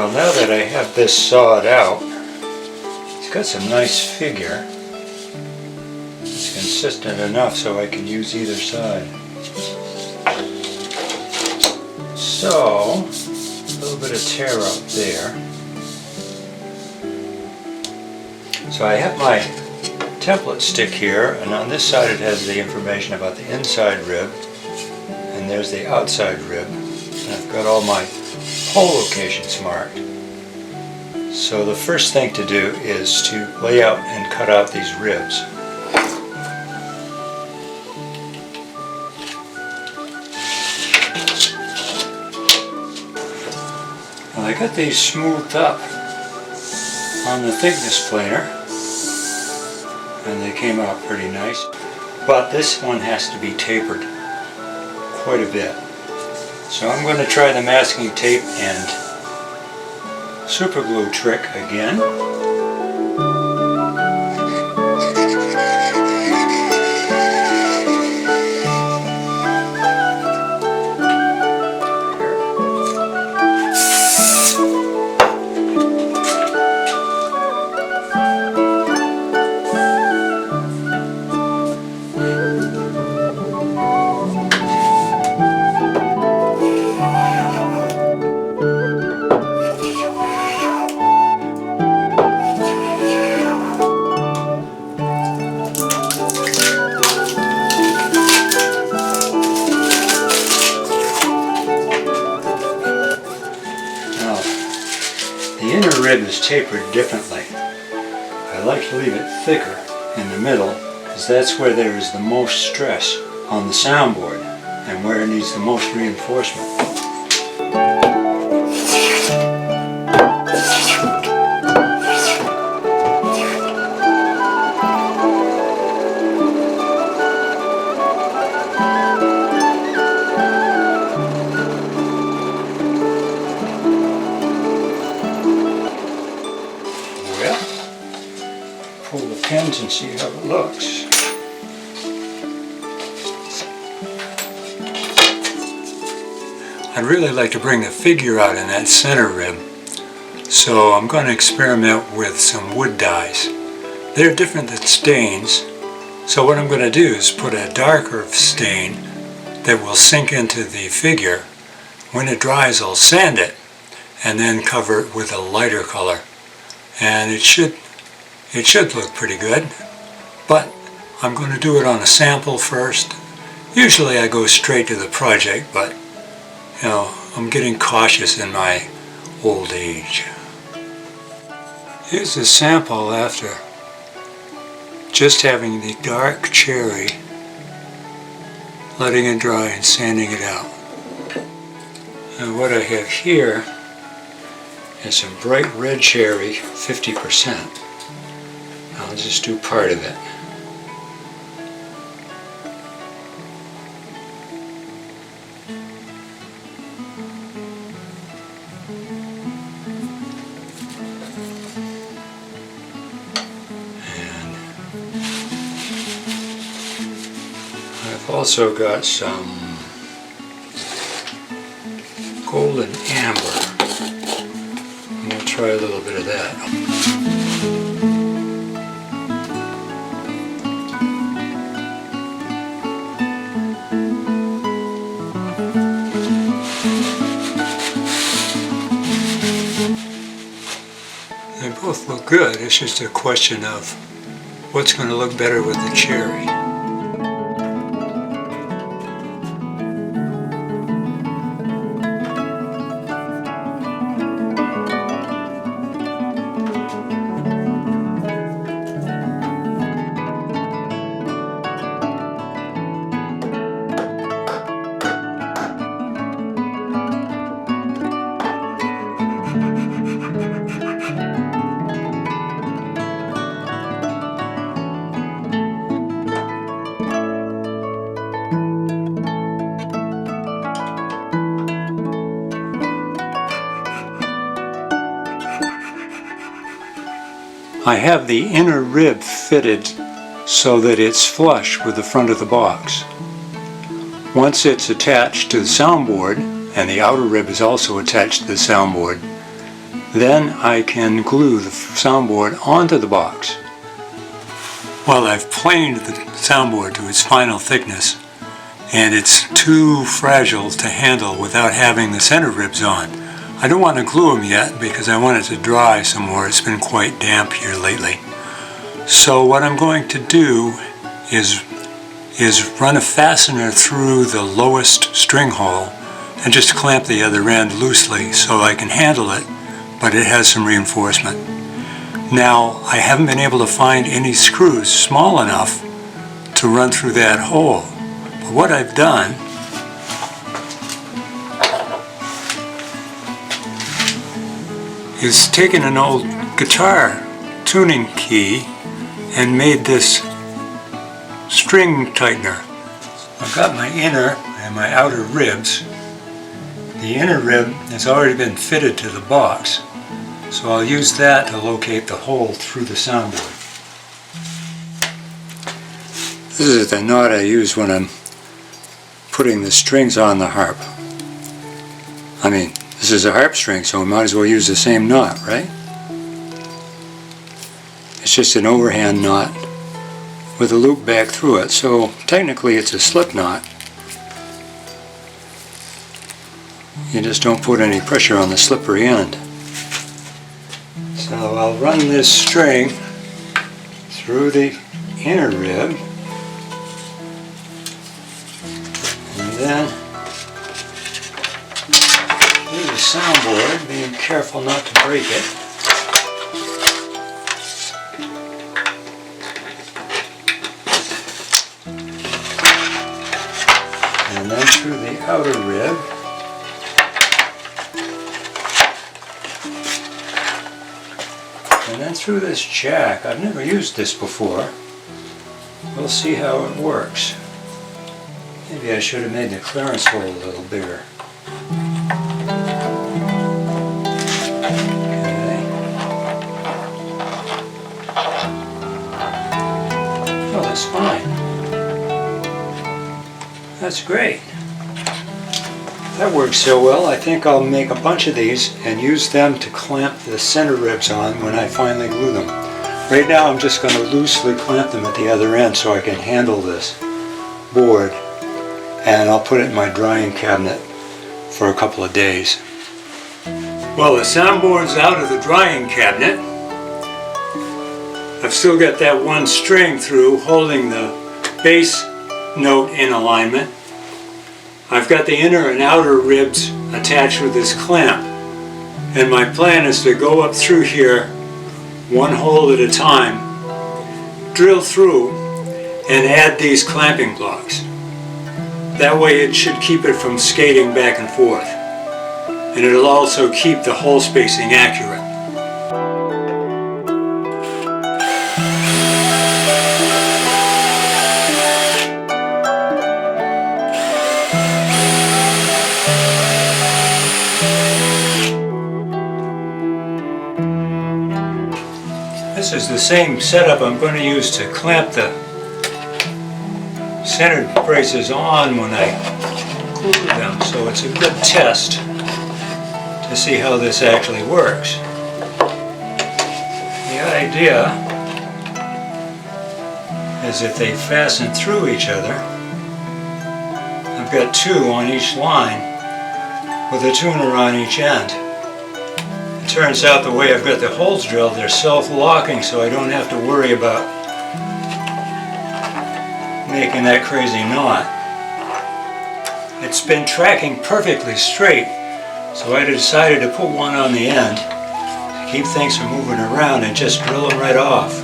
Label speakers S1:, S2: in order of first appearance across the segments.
S1: Well, now that I have this sawed out, it's got some nice figure. It's consistent enough so I can use either side. So, a little bit of tear up there. So I have my template stick here, and on this side it has the information about the inside rib, and there's the outside rib. And I've got all my hole locations marked. So the first thing to do is to lay out and cut out these ribs. Well, I got these smoothed up on the thickness planer, and they came out pretty nice. But this one has to be tapered quite a bit. So I'm going to try the masking tape and super glue trick again. The inner rib is tapered differently. I like to leave it thicker in the middle because that's where there is the most stress on the soundboard and where it needs the most reinforcement. Pull the pins and see how it looks. I'd really like to bring the figure out in that center rib, so I'm going to experiment with some wood dyes. They're different than stains, so what I'm going to do is put a darker stain that will sink into the figure. When it dries, I'll sand it and then cover it with a lighter color, and it should look pretty good, but I'm going to do it on a sample first. Usually I go straight to the project, but you know, I'm getting cautious in my old age. Here's a sample after just having the dark cherry, letting it dry and sanding it out. And what I have here is some bright red cherry, 50%. I'll just do part of it. And I've also got some golden amber. I'm going to try a little bit of that. They both look good. It's just a question of what's going to look better with the cherry. I have the inner rib fitted so that it's flush with the front of the box. Once it's attached to the soundboard, and the outer rib is also attached to the soundboard, Then I can glue the soundboard onto the box. Well, I've planed the soundboard to its final thickness, and it's too fragile to handle without having the center ribs on. I don't want to glue them yet because I want it to dry some more. It's been quite damp here lately. So what I'm going to do is run a fastener through the lowest string hole and just clamp the other end loosely so I can handle it, but it has some reinforcement. Now, I haven't been able to find any screws small enough to run through that hole. But what I've done is taken an old guitar tuning key and made this string tightener. I've got my inner and my outer ribs. The inner rib has already been fitted to the box, so I'll use that to locate the hole through the soundboard. This is the knot I use when I'm putting the strings on the harp. I mean, this is a harp string, so we might as well use the same knot, right? It's just an overhand knot with a loop back through it, so technically it's a slip knot. You just don't put any pressure on the slippery end. So I'll run this string through the inner rib, and then through the soundboard, being careful not to break it. And then through the outer rib. And then through this jack. I've never used this before. We'll see how it works. Maybe I should have made the clearance hole a little bigger. Okay. Oh, that's fine. That's great. That works so well, I think I'll make a bunch of these and use them to clamp the center ribs on when I finally glue them. Right now I'm just going to loosely clamp them at the other end so I can handle this board, and I'll put it in my drying cabinet for a couple of days. Well, the soundboard's out of the drying cabinet. I've still got that one string through holding the bass note in alignment. I've got the inner and outer ribs attached with this clamp, and my plan is to go up through here one hole at a time, drill through, and add these clamping blocks. That way it should keep it from skating back and forth, and it'll also keep the hole spacing accurate. This is the same setup I'm going to use to clamp the centered braces on when I glue them, so it's a good test to see how this actually works. The idea is that they fasten through each other. I've got two on each line with a tuner on each end. It turns out the way I've got the holes drilled, they're self-locking, so I don't have to worry about making that crazy knot. It's been tracking perfectly straight, so I decided to put one on the end to keep things from moving around and just drill them right off.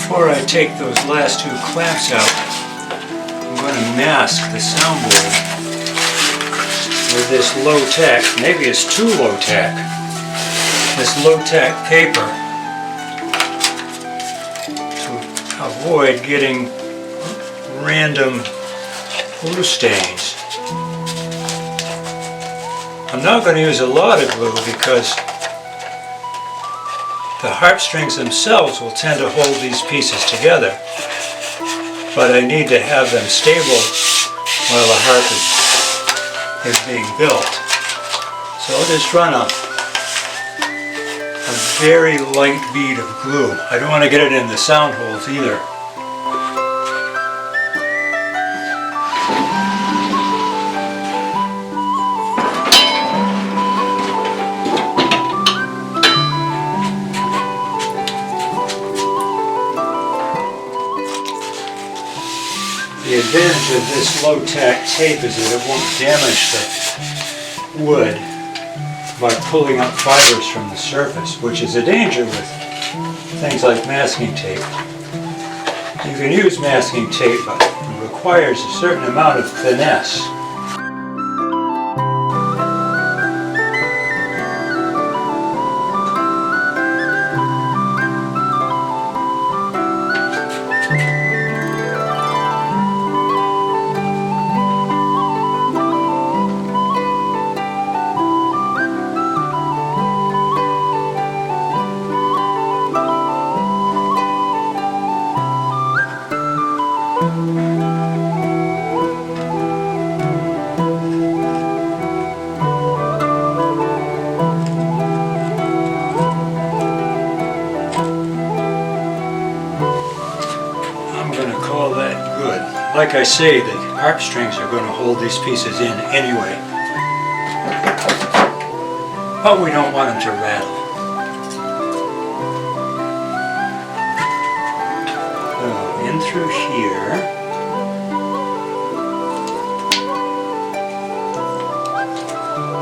S1: Before I take those last two clamps out, I'm going to mask the soundboard with this low-tech, maybe it's too low-tech, this low-tech paper to avoid getting random glue stains. I'm not going to use a lot of glue because the harp strings themselves will tend to hold these pieces together, but I need to have them stable while the harp is being built. So I'll just run a very light bead of glue. I don't want to get it in the sound holes either. The advantage of this low-tack tape is that it won't damage the wood by pulling up fibers from the surface, which is a danger with things like masking tape. You can use masking tape, but it requires a certain amount of finesse. Like I say, the harp strings are going to hold these pieces in anyway, but we don't want them to rattle. So in through here.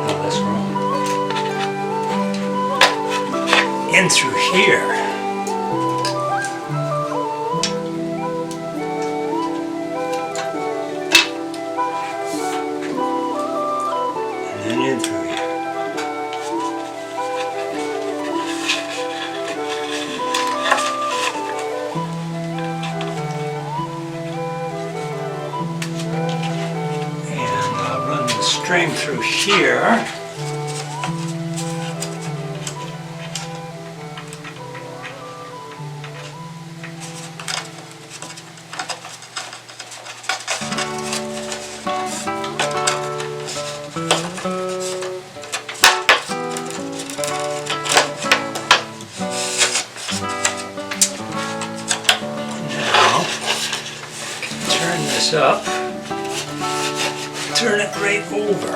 S1: No, that's wrong. In through here. String through here. Now, turn this up. Turn it right over.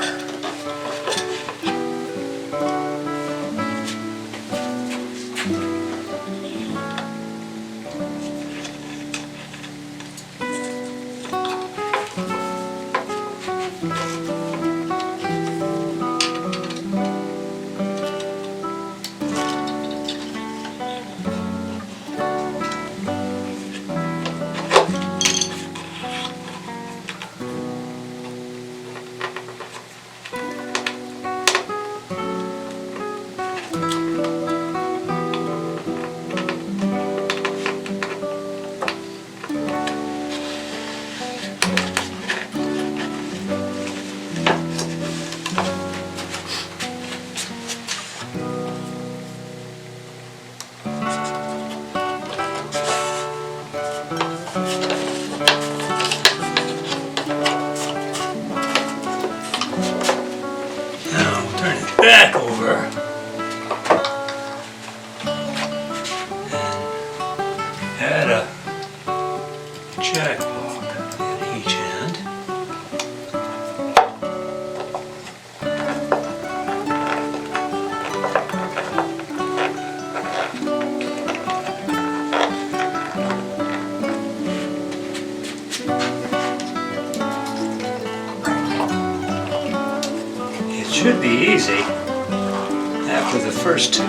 S1: Back over and add a jack block at each end. It should be easy after the first two.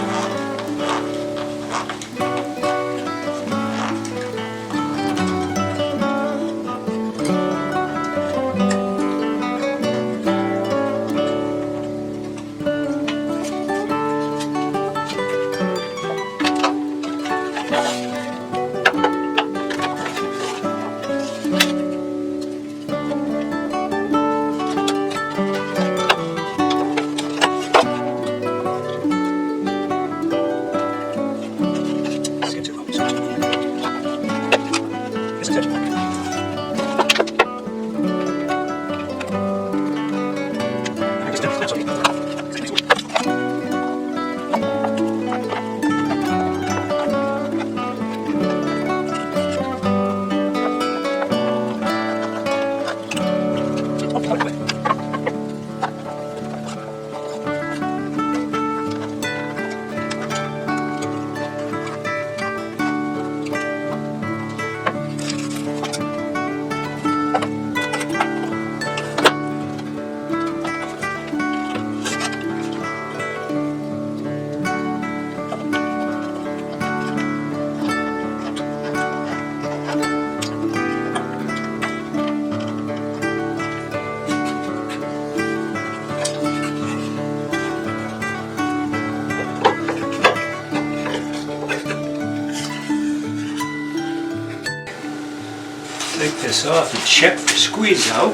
S1: take this off and check the squeeze out.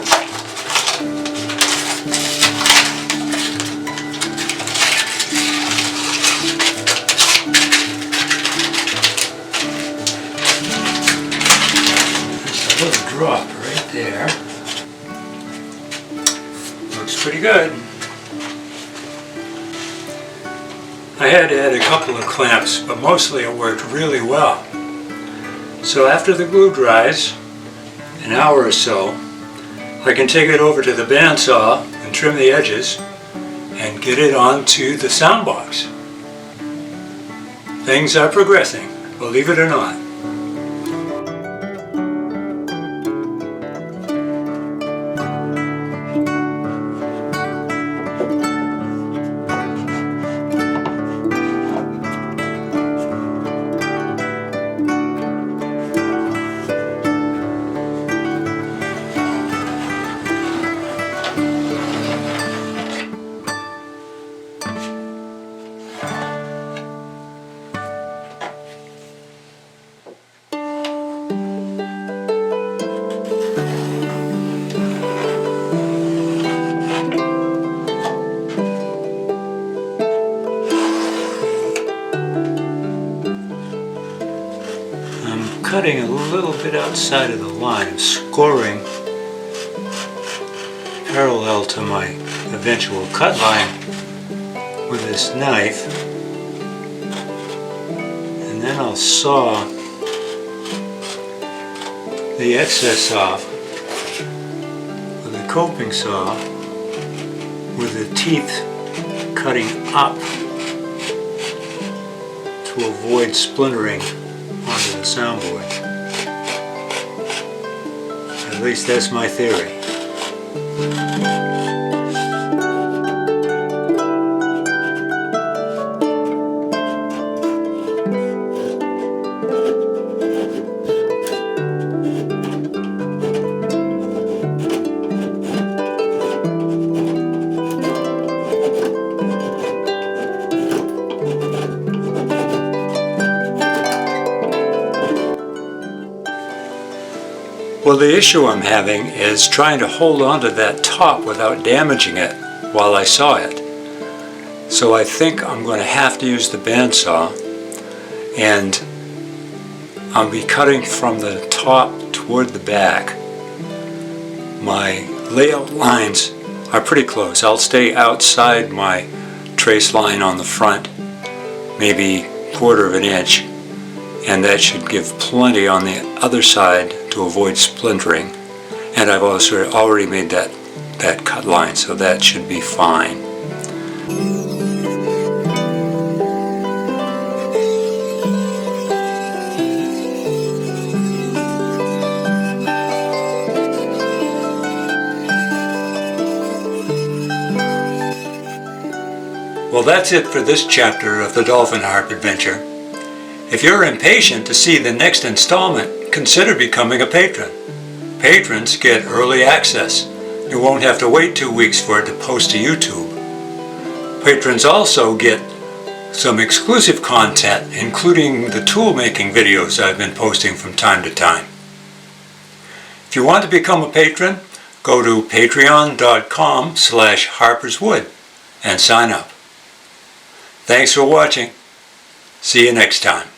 S1: There's a little drop right there. Looks pretty good. I had to add a couple of clamps, but mostly it worked really well. So after the glue dries, an hour or so, I can take it over to the bandsaw and trim the edges and get it onto the sound box. Things are progressing, believe it or not. Cutting a little bit outside of the line, I'm scoring parallel to my eventual cut line with this knife, and then I'll saw the excess off with a coping saw with the teeth cutting up to avoid splintering onto the soundboard. At least that's my theory. Well, the issue I'm having is trying to hold on to that top without damaging it while I saw it. So I think I'm going to have to use the bandsaw, and I'll be cutting from the top toward the back. My layout lines are pretty close. I'll stay outside my trace line on the front, maybe 1/4 of an inch, and that should give plenty on the other side to avoid splintering. And I've also already made that cut line, so that should be fine. Well, that's it for this chapter of the Dolphin Harp adventure. If you're impatient to see the next installment, consider becoming a patron. Patrons get early access. You won't have to wait 2 weeks for it to post to YouTube. Patrons also get some exclusive content, including the tool making videos I've been posting from time to time. If you want to become a patron, go to patreon.com/harperswood and sign up. Thanks for watching. See you next time.